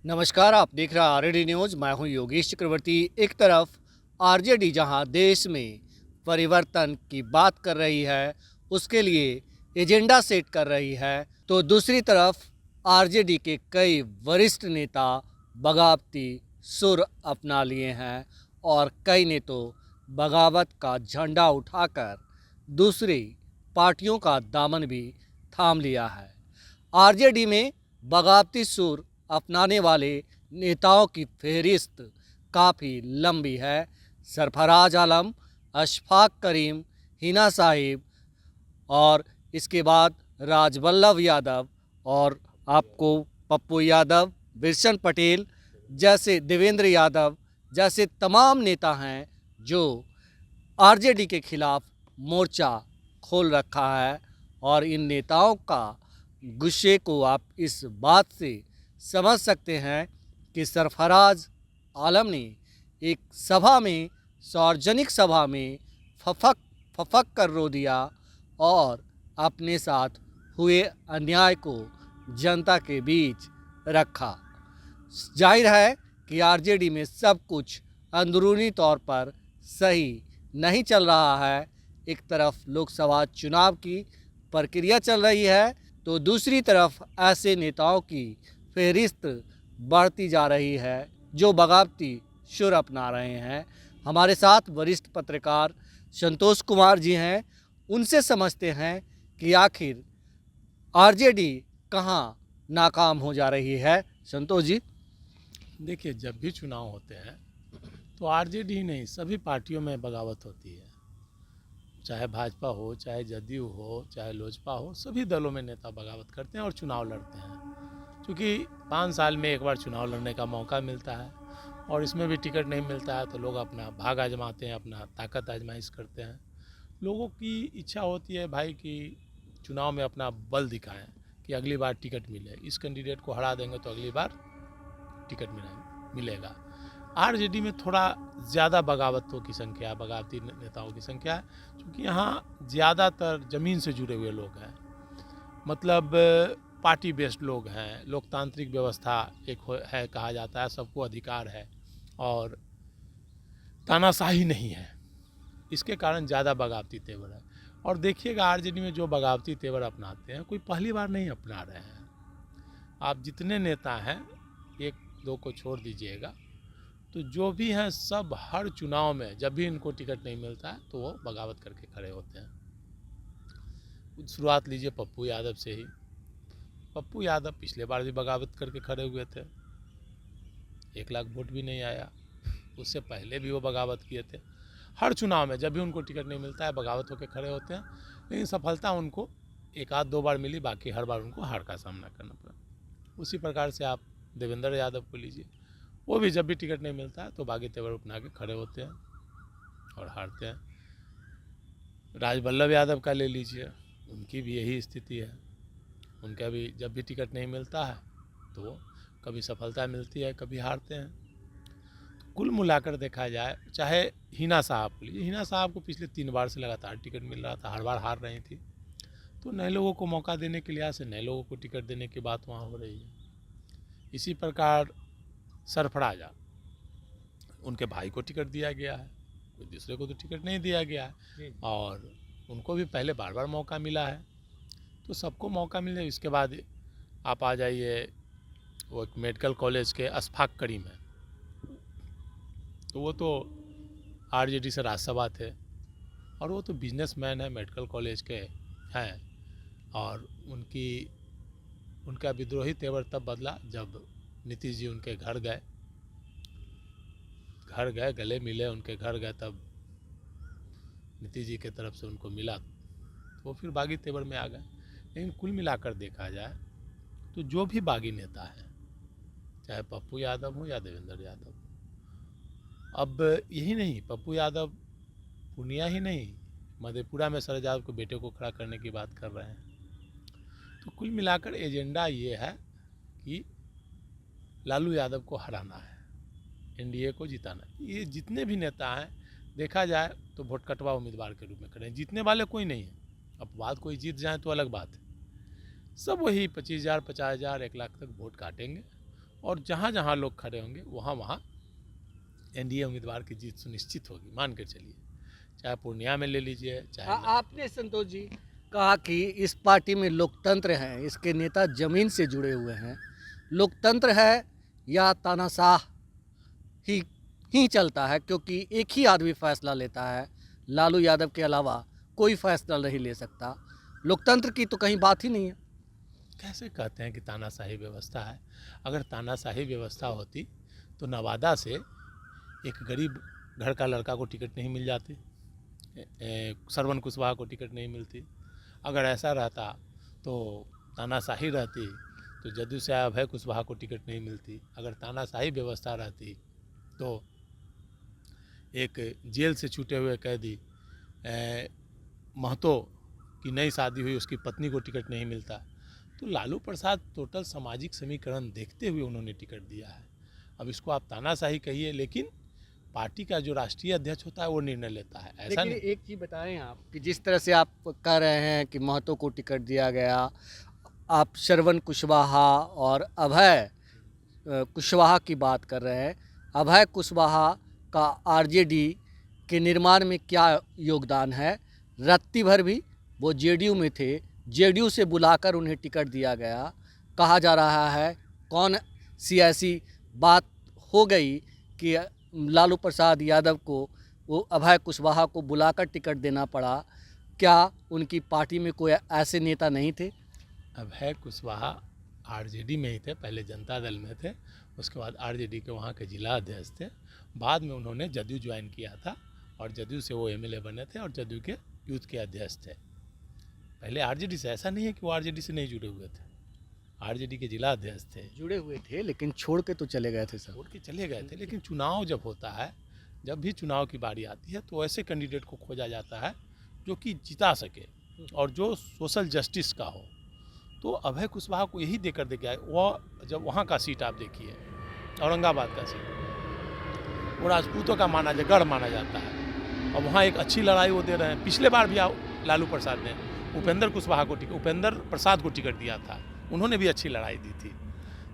नमस्कार, आप देख रहे हैं आरडी न्यूज़। मैं हूं योगेश चक्रवर्ती। एक तरफ आरजेडी जहां देश में परिवर्तन की बात कर रही है, उसके लिए एजेंडा सेट कर रही है, तो दूसरी तरफ आरजेडी के कई वरिष्ठ नेता बगावती सुर अपना लिए हैं और कई ने तो बगावत का झंडा उठाकर दूसरी पार्टियों का दामन भी थाम लिया है। आरजेडी में बगावती सुर अपनाने वाले नेताओं की फहरिस्त काफ़ी लंबी है। सरफराज आलम, अशफाक करीम, हिना साहिब और इसके बाद राजवल्लभ यादव और आपको पप्पू यादव, बिरसन पटेल जैसे, देवेंद्र यादव जैसे तमाम नेता हैं जो आरजेडी के खिलाफ मोर्चा खोल रखा है। और इन नेताओं का गुस्से को आप इस बात से समझ सकते हैं कि सरफराज आलम ने एक सभा में, सार्वजनिक सभा में फफक कर रो दिया और अपने साथ हुए अन्याय को जनता के बीच रखा। जाहिर है कि आरजेडी में सब कुछ अंदरूनी तौर पर सही नहीं चल रहा है। एक तरफ लोकसभा चुनाव की प्रक्रिया चल रही है, तो दूसरी तरफ ऐसे नेताओं की फहरिस्त बढ़ती जा रही है जो बगावती सुर अपना रहे हैं। हमारे साथ वरिष्ठ पत्रकार संतोष कुमार जी हैं, उनसे समझते हैं कि आखिर आरजेडी कहाँ नाकाम हो जा रही है। संतोष जी। देखिए, जब भी चुनाव होते हैं तो आरजेडी ही नहीं, सभी पार्टियों में बगावत होती है। चाहे भाजपा हो, चाहे जदयू हो, चाहे लोजपा हो, सभी दलों में नेता बगावत करते हैं और चुनाव लड़ते हैं। क्योंकि 5 साल में एक बार चुनाव लड़ने का मौका मिलता है और इसमें भी टिकट नहीं मिलता है तो लोग अपना भाग आजमाते हैं, अपना ताकत आजमाइश करते हैं। लोगों की इच्छा होती है भाई कि चुनाव में अपना बल दिखाएं कि अगली बार टिकट मिले, इस कैंडिडेट को हरा देंगे तो अगली बार टिकट मिलेगा। आरजेडी में थोड़ा ज़्यादा बगावतों की संख्या, बगावती नेताओं की संख्या है, क्योंकि यहाँ ज़्यादातर ज़मीन से जुड़े हुए लोग हैं। मतलब पार्टी बेस्ड लोग हैं, लोकतांत्रिक व्यवस्था एक है, कहा जाता है सबको अधिकार है और तानाशाही नहीं है। इसके कारण ज़्यादा बगावती तेवर है। और देखिएगा, आरजेडी में जो बगावती तेवर अपनाते हैं कोई पहली बार नहीं अपना रहे हैं। आप जितने नेता हैं, एक दो को छोड़ दीजिएगा, तो जो भी हैं सब हर चुनाव में जब भी इनको टिकट नहीं मिलता है तो वो बगावत करके खड़े होते हैं। शुरुआत लीजिए पप्पू यादव से ही। पप्पू यादव पिछले बार भी बगावत करके खड़े हुए थे, 1 लाख वोट भी नहीं आया। उससे पहले भी वो बगावत किए थे। हर चुनाव में जब भी उनको टिकट नहीं मिलता है बगावत होकर खड़े होते हैं, लेकिन सफलता उनको 1 आध 2 बार मिली, बाकी हर बार उनको हार का सामना करना पड़ा। उसी प्रकार से आप देवेंद्र यादव को लीजिए, वो भी जब भी टिकट नहीं मिलता है तो बागी तेवर अपना के खड़े होते हैं और हारते हैं। राजवल्लभ यादव का ले लीजिए, उनकी भी यही स्थिति है। उनका भी जब भी टिकट नहीं मिलता है तो कभी सफलता मिलती है, कभी हारते हैं। तो कुल मिलाकर देखा जाए, चाहे हिना साहब को लीजिए, हिना साहब को पिछले 3 बार से लगातार टिकट मिल रहा था, हर बार हार रही थी। तो नए लोगों को मौका देने के लिहाज से नए लोगों को टिकट देने की बात वहाँ हो रही है। इसी प्रकार सरफराजा, उनके भाई को टिकट दिया गया है, कोई दूसरे को तो टिकट नहीं दिया गया है और उनको भी पहले बार बार मौका मिला है। तो सबको मौका मिले। इसके बाद आप आ जाइए, वो एक मेडिकल कॉलेज के अशफाक करीम है, तो वो तो आरजेडी से राज्यसभा थे और वो तो बिजनेसमैन है, मेडिकल कॉलेज के हैं। और उनका विद्रोही तेवर तब बदला जब नीतीश जी उनके घर गए, गले मिले, उनके घर गए, तब नीतीश जी के तरफ से उनको मिला तो फिर बागी तेवर में आ गए। लेकिन कुल मिलाकर देखा जाए तो जो भी बागी नेता है, चाहे पप्पू यादव हो या देवेंद्र यादव, अब यही नहीं, पप्पू यादव पूर्णिया ही नहीं, मधेपुरा में शरद यादव को बेटे को खड़ा करने की बात कर रहे हैं। तो कुल मिलाकर एजेंडा ये है कि लालू यादव को हराना है, एनडीए को जिताना है। ये जितने भी नेता हैं देखा जाए तो वोट कटवा उम्मीदवार के रूप में खड़े हैं, जीतने वाले कोई नहीं है। अब बात कोई जीत जाए तो अलग बात है, सब वही 25,000, 50,000, 1 लाख तक वोट काटेंगे और जहाँ जहाँ लोग खड़े होंगे वहाँ वहाँ एनडीए उम्मीदवार की जीत सुनिश्चित होगी, मान कर चलिए। चाहे पूर्णिया में ले लीजिए, चाहे आपने संतोष जी कहा कि इस पार्टी में लोकतंत्र है, इसके नेता जमीन से जुड़े हुए हैं। लोकतंत्र है या तानाशाह ही चलता है, क्योंकि एक ही आदमी फैसला लेता है, लालू यादव के अलावा कोई फैसला नहीं ले सकता। लोकतंत्र की तो कहीं बात ही नहीं है। कैसे कहते हैं कि तानाशाही व्यवस्था है? अगर तानाशाही व्यवस्था होती तो नवादा से एक गरीब घर का लड़का को टिकट नहीं मिल जाती, श्रवण कुशवाहा को टिकट नहीं मिलती। अगर ऐसा रहता तो तानाशाही रहती तो जदयू से अभय कुशवाहा को टिकट नहीं मिलती। अगर तानाशाही व्यवस्था रहती तो एक जेल से छूटे हुए कैदी महतो की नई शादी हुई, उसकी पत्नी को टिकट नहीं मिलता। तो लालू प्रसाद टोटल सामाजिक समीकरण देखते हुए उन्होंने टिकट दिया है। अब इसको आप तानाशाही कहिए, लेकिन पार्टी का जो राष्ट्रीय अध्यक्ष होता है वो निर्णय लेता है। ऐसा लेकिन नहीं। एक चीज़ बताएं आप कि जिस तरह से आप कह रहे हैं कि महतो को टिकट दिया गया, आप श्रवण कुशवाहा और अभय कुशवाहा की बात कर रहे हैं। अभय कुशवाहा का आरजेडी के निर्माण में क्या योगदान है? रत्ती भर भी वो जेडीयू में थे, जेडीयू से बुलाकर उन्हें टिकट दिया गया। कहा जा रहा है कौन सी ऐसी बात हो गई कि लालू प्रसाद यादव को वो अभय कुशवाहा को बुलाकर टिकट देना पड़ा। क्या उनकी पार्टी में कोई ऐसे नेता नहीं थे? अभय कुशवाहा आरजेडी में ही थे, पहले जनता दल में थे, उसके बाद आरजेडी के वहाँ के जिला अध्यक्ष थे। बाद में उन्होंने जदयू ज्वाइन किया था और जदयू से वो एमएलए बने थे और जदयू के यूथ के अध्यक्ष थे। पहले आरजेडी से, ऐसा नहीं है कि वो आरजेडी से नहीं जुड़े हुए थे, आरजेडी के जिला अध्यक्ष थे। जुड़े हुए थे लेकिन छोड़ के तो चले गए थे सर। छोड़ के चले गए थे, लेकिन चुनाव जब होता है, जब भी चुनाव की बारी आती है तो ऐसे कैंडिडेट को खोजा जाता है जो कि जिता सके और जो सोशल जस्टिस का हो। तो अभय कुशवाहा को यही देकर दे गया। वो जब वहाँ का सीट आप देखिए, औरंगाबाद का सीट, वो राजपूतों का गढ़ माना जाता है और वहाँ एक अच्छी लड़ाई वो दे रहे हैं। पिछले बार भी लालू प्रसाद ने उपेंद्र प्रसाद को टिकट दिया था, उन्होंने भी अच्छी लड़ाई दी थी।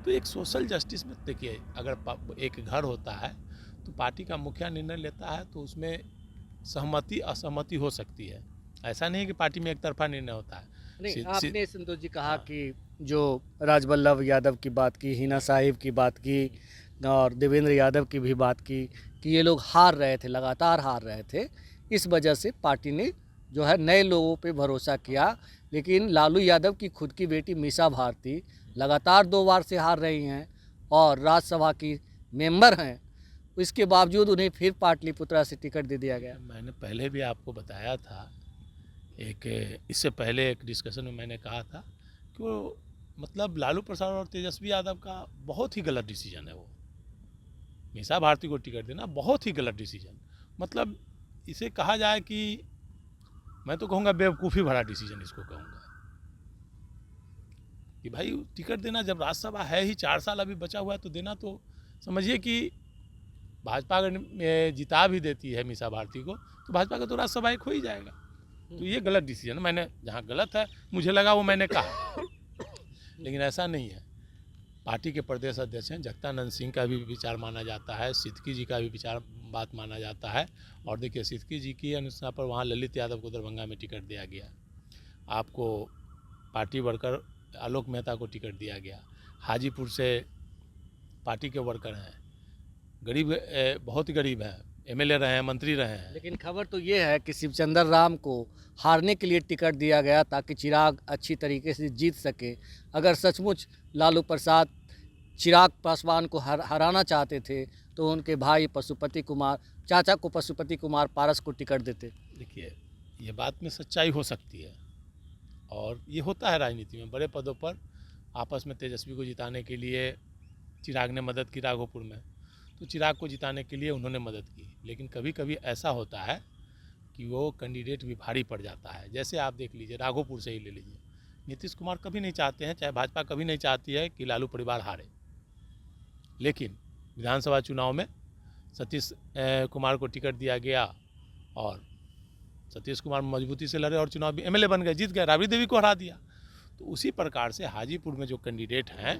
तो एक सोशल जस्टिस में देखिए, अगर एक घर होता है तो पार्टी का मुखिया निर्णय लेता है तो उसमें सहमति असहमति हो सकती है। ऐसा नहीं कि पार्टी में एक तरफा निर्णय होता है। नहीं, आपने संतोष जी कहा कि जो राजवल्लभ यादव की बात की, हिना साहिब की बात की और देवेंद्र यादव की भी बात की कि ये लोग हार रहे थे, लगातार हार रहे थे। इस वजह से पार्टी ने जो है नए लोगों पे भरोसा किया। लेकिन लालू यादव की खुद की बेटी मीसा भारती लगातार 2 बार से हार रही हैं और राज्यसभा की मेंबर हैं, इसके बावजूद उन्हें फिर पाटलिपुत्रा से टिकट दे दिया गया। मैंने पहले भी आपको बताया था, इससे पहले एक डिस्कशन में मैंने कहा था कि वो मतलब लालू प्रसाद और तेजस्वी यादव का बहुत ही गलत डिसीजन है। वो मीसा भारती को टिकट देना बहुत ही गलत डिसीजन, मतलब इसे कहा जाए कि मैं तो कहूँगा बेवकूफ़ी भरा डिसीजन इसको कहूँगा कि भाई टिकट देना, जब राज्यसभा है ही 4 साल अभी बचा हुआ है तो देना। तो समझिए कि भाजपा अगर जिता भी देती है मीसा भारती को तो भाजपा का तो राज्यसभा एक हो ही जाएगा। तो ये गलत डिसीजन, मैंने जहाँ गलत है मुझे लगा वो मैंने कहा, लेकिन ऐसा नहीं है। पार्टी के प्रदेश अध्यक्ष हैं, जगतानंद सिंह का भी विचार माना जाता है, सिद्दकी जी का भी विचार बात माना जाता है। और देखिए सिद्दकी जी की अनुसार पर वहाँ ललित यादव को दरभंगा में टिकट दिया गया, आपको पार्टी वर्कर आलोक मेहता को टिकट दिया गया। हाजीपुर से पार्टी के वर्कर हैं, गरीब, बहुत ही गरीब हैं, एमएलए रहे हैं, मंत्री रहे हैं। लेकिन खबर तो ये है कि शिवचंद्र राम को हारने के लिए टिकट दिया गया ताकि चिराग अच्छी तरीके से जीत सके। अगर सचमुच लालू प्रसाद चिराग पासवान को हराना चाहते थे तो उनके भाई पशुपति कुमार, चाचा को पशुपति कुमार पारस को टिकट देते। देखिए ये बात में सच्चाई हो सकती है और ये होता है राजनीति में। बड़े पदों पर आपस में तेजस्वी को जिताने के लिए चिराग ने मदद की राघोपुर में, तो चिराग को जिताने के लिए उन्होंने मदद की। लेकिन कभी कभी ऐसा होता है कि वो कैंडिडेट भी भारी पड़ जाता है। जैसे आप देख लीजिए, राघोपुर से ही ले लीजिए, नीतीश कुमार कभी नहीं चाहते हैं, चाहे भाजपा कभी नहीं चाहती है कि लालू परिवार हारे, लेकिन विधानसभा चुनाव में सतीश कुमार को टिकट दिया गया और सतीश कुमार मजबूती से लड़े और चुनाव भी एमएलए बन गए, जीत गए, राबड़ी देवी को हरा दिया। तो उसी प्रकार से हाजीपुर में जो कैंडिडेट हैं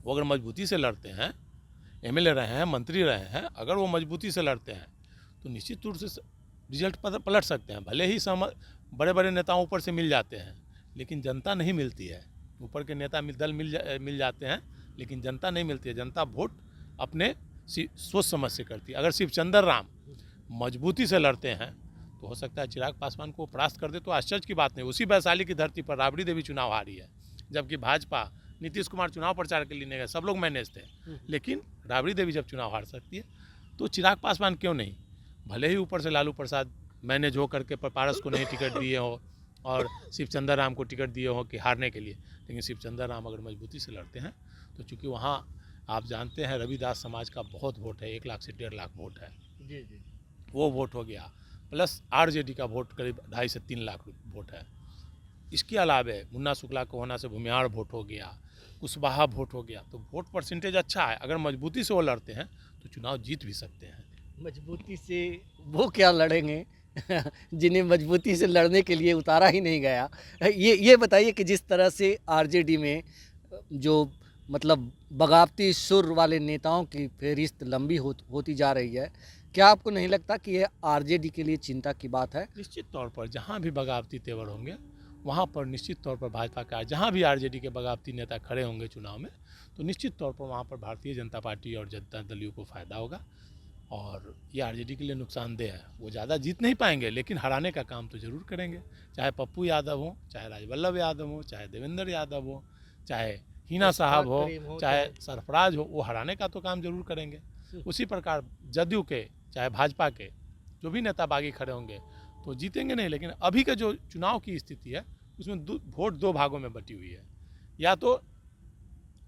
वो अगर मजबूती से लड़ते हैं, एमएलए रहे हैं, मंत्री रहे हैं, अगर वो मजबूती से लड़ते हैं तो निश्चित रूप से रिजल्ट पलट सकते हैं। भले ही बड़े बड़े नेताओं ऊपर से मिल जाते हैं, लेकिन जनता नहीं मिलती है। ऊपर के नेता दल मिल जाते हैं, लेकिन जनता नहीं मिलती है। जनता वोट अपने सोच समझ से करती है। अगर शिवचंद्र राम मजबूती से लड़ते हैं तो हो सकता है चिराग पासवान को परास्त कर दे, तो आश्चर्य की बात नहीं। उसी वैशाली की धरती पर राबड़ी देवी चुनाव हारी है, जबकि भाजपा नीतीश कुमार चुनाव प्रचार के लिए गए, सब लोग मैनेज थे, लेकिन राबड़ी देवी जब चुनाव हार सकती है तो चिराग पासवान क्यों नहीं? भले ही ऊपर से लालू प्रसाद मैनेज हो करके पारस को नहीं टिकट दिए हो और शिवचंद्र राम को टिकट दिए हो कि हारने के लिए, लेकिन शिवचंद्र राम अगर मजबूती से लड़ते हैं तो चूँकि वहाँ आप जानते हैं रविदास समाज का बहुत वोट है, 1 लाख से 1.5 लाख वोट है जी जी। वो वोट हो गया, प्लस आरजेडी का वोट करीब 2.5 से 3 लाख वोट है। इसके अलावे मुन्ना शुक्ला को होना से भूमिहार वोट हो गया, कुशवाहा वोट हो गया, तो वोट परसेंटेज अच्छा है। अगर मजबूती से वो लड़ते हैं तो चुनाव जीत भी सकते हैं। मजबूती से वो क्या लड़ेंगे जिन्हें मजबूती से लड़ने के लिए उतारा ही नहीं गया। ये बताइए कि जिस तरह से आरजेडी में जो मतलब बगावती सुर वाले नेताओं की फहरिस्त लंबी होती जा रही है, क्या आपको नहीं लगता कि ये आरजेडी के लिए चिंता की बात है? निश्चित तौर पर जहाँ भी बगावती तेवर होंगे वहाँ पर निश्चित तौर पर भाजपा का, जहाँ भी आरजेडी के बगावती नेता खड़े होंगे चुनाव में, तो निश्चित तौर पर वहाँ पर भारतीय जनता पार्टी और जनता दल को फ़ायदा होगा। और ये आरजेडी के लिए नुकसानदेह है। वो ज़्यादा जीत नहीं पाएंगे, लेकिन हराने का काम तो ज़रूर करेंगे। चाहे पप्पू यादव हो, चाहे राजवल्लभ यादव हो, चाहे देवेंद्र यादव हो, चाहे हिना साहब हो, चाहे सरफराज हो, वो हराने का तो काम जरूर करेंगे। उसी प्रकार जदयू के, चाहे भाजपा के जो भी नेता बागी खड़े होंगे तो जीतेंगे नहीं। लेकिन अभी का जो चुनाव की स्थिति है उसमें वोट 2 भागों में बटी हुई है, या तो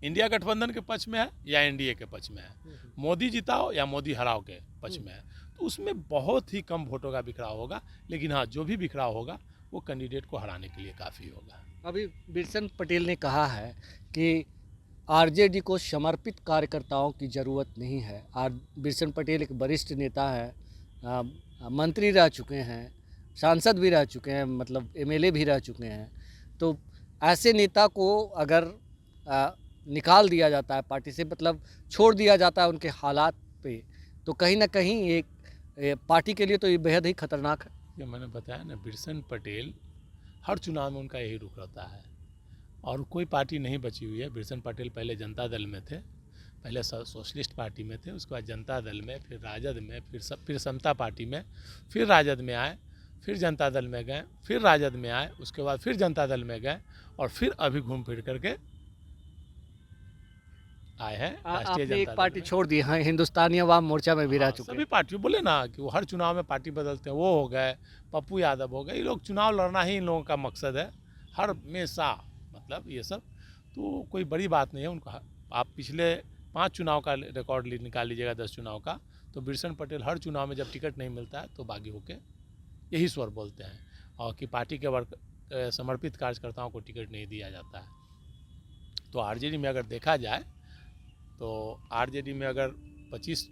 इंडिया गठबंधन के पक्ष में है या एनडीए के पक्ष में है। मोदी जिताओ या मोदी हराओ के पक्ष में है, तो उसमें बहुत ही कम वोटों का बिखराव होगा। लेकिन हाँ, जो भी बिखराव होगा वो कैंडिडेट को हराने के लिए काफ़ी होगा। अभी बिरसन पटेल ने कहा है कि आरजेडी को समर्पित कार्यकर्ताओं की ज़रूरत नहीं है। बिरसन पटेल एक वरिष्ठ नेता है, मंत्री रह चुके हैं, सांसद भी रह चुके हैं, मतलब एमएलए भी रह चुके हैं। तो ऐसे नेता को अगर निकाल दिया जाता है पार्टी से, मतलब छोड़ दिया जाता है उनके हालात पे, तो कहीं ना कहीं एक पार्टी के लिए तो ये बेहद ही खतरनाक है। ये मैंने बताया ना, बिरसन पटेल हर चुनाव में उनका यही रुख रहता है और कोई पार्टी नहीं बची हुई है। बिरसन पटेल पहले जनता दल में थे, पहले सोशलिस्ट पार्टी में थे, उसके बाद जनता दल में, फिर राजद में, फिर समता पार्टी में, फिर राजद में आए, फिर जनता दल में गए, फिर राजद में आए, उसके बाद फिर जनता दल में गए और फिर अभी घूम फिर करके आए हैं राष्ट्रीय जनता एक दल पार्टी में। छोड़ दी, हाँ, हिंदुस्तानी अवाम मोर्चा में भी रह हाँ, चुके सभी हैं। पार्टियों बोले ना कि वो हर चुनाव में पार्टी बदलते हैं। वो हो गए पप्पू यादव हो गए, ये लोग चुनाव लड़ना ही इन लोगों का मकसद है हर हमेशा। मतलब ये सब तो कोई बड़ी बात नहीं है उनको। आप पिछले 5 चुनाव का रिकॉर्ड निकाल लीजिएगा, 10 चुनाव का, तो बिरसन पटेल हर चुनाव में जब टिकट नहीं मिलता है तो बागी होके यही स्वर बोलते हैं और कि पार्टी के समर्पित कार्यकर्ताओं को टिकट नहीं दिया जाता है। तो आरजेडी में अगर देखा जाए तो आरजेडी में अगर 25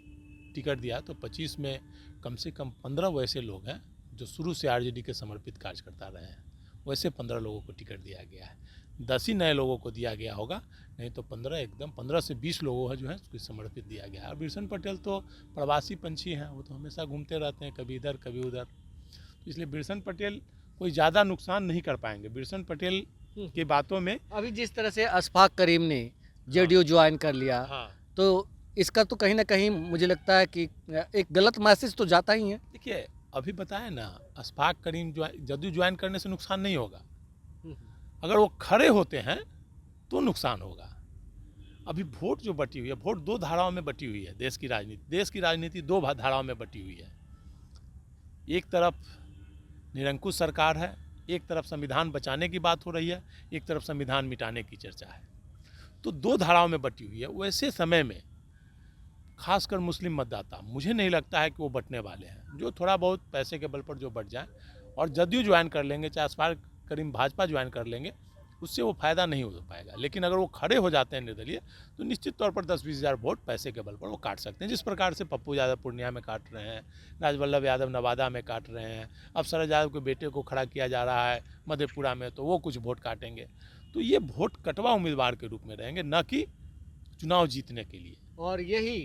टिकट दिया तो 25 में कम से कम 15 वैसे लोग हैं जो शुरू से आरजेडी के समर्पित कार्यकर्ता रहे हैं। वैसे 15 लोगों को टिकट दिया गया है, 10 ही नए लोगों को दिया गया होगा, नहीं तो 15 से 20 लोगों है जो है उसको समर्पित दिया गया है। और बिरसन पटेल तो प्रवासी पंछी हैं, वो तो हमेशा घूमते रहते हैं, कभी इधर कभी उधर, तो इसलिए बिरसन पटेल कोई ज़्यादा नुकसान नहीं कर पाएंगे। बिरसन पटेल की बातों में अभी जिस तरह से अशफाक करीम ने जेडीयू ज्वाइन कर लिया, हाँ, तो इसका तो कहीं ना कहीं मुझे लगता है कि एक गलत मैसेज तो जाता ही है। देखिए अभी बताया ना, अशफाक करीम जदयू ज्वाइन करने से नुकसान नहीं होगा, अगर वो खड़े होते हैं तो नुकसान होगा। अभी वोट जो बटी हुई है, वोट 2 धाराओं में बटी हुई है। देश की राजनीति 2 धाराओं में बटी हुई है। एक तरफ निरंकुश सरकार है, एक तरफ संविधान बचाने की बात हो रही है, एक तरफ संविधान मिटाने की चर्चा है। तो 2 धाराओं में बटी हुई है। वैसे समय में खासकर मुस्लिम मतदाता, मुझे नहीं लगता है कि वो बटने वाले हैं। जो थोड़ा बहुत पैसे के बल पर जो बट जाए और जदयू ज्वाइन कर लेंगे, चाहे अशफाक करीम भाजपा ज्वाइन कर लेंगे, उससे वो फ़ायदा नहीं हो पाएगा। लेकिन अगर वो खड़े हो जाते हैं निर्दलीय, तो निश्चित तौर पर 10-20 हज़ार वोट पैसे के बल पर वो काट सकते हैं। जिस प्रकार से पप्पू यादव पूर्णिया में काट रहे हैं, राजवल्लभ यादव नवादा में काट रहे हैं, अब शरद यादव के बेटे को खड़ा किया जा रहा है मधेपुरा में, तो वो कुछ वोट काटेंगे। तो ये वोट कटवा उम्मीदवार के रूप में रहेंगे, न कि चुनाव जीतने के लिए। और यही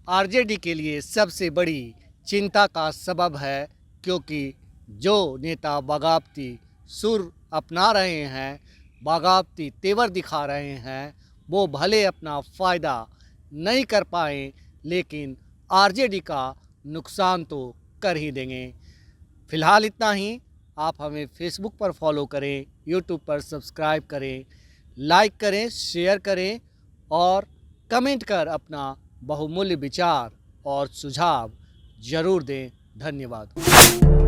आरजेडी के लिए सबसे बड़ी चिंता का सबब है, क्योंकि जो नेता बगावती सुर अपना रहे हैं, बगावती तेवर दिखा रहे हैं, वो भले अपना फ़ायदा नहीं कर पाएँ, लेकिन आरजेडी का नुकसान तो कर ही देंगे। फ़िलहाल इतना ही। आप हमें फेसबुक पर फॉलो करें, यूट्यूब पर सब्सक्राइब करें, लाइक करें, शेयर करें और कमेंट कर अपना बहुमूल्य विचार और सुझाव ज़रूर दें। धन्यवाद।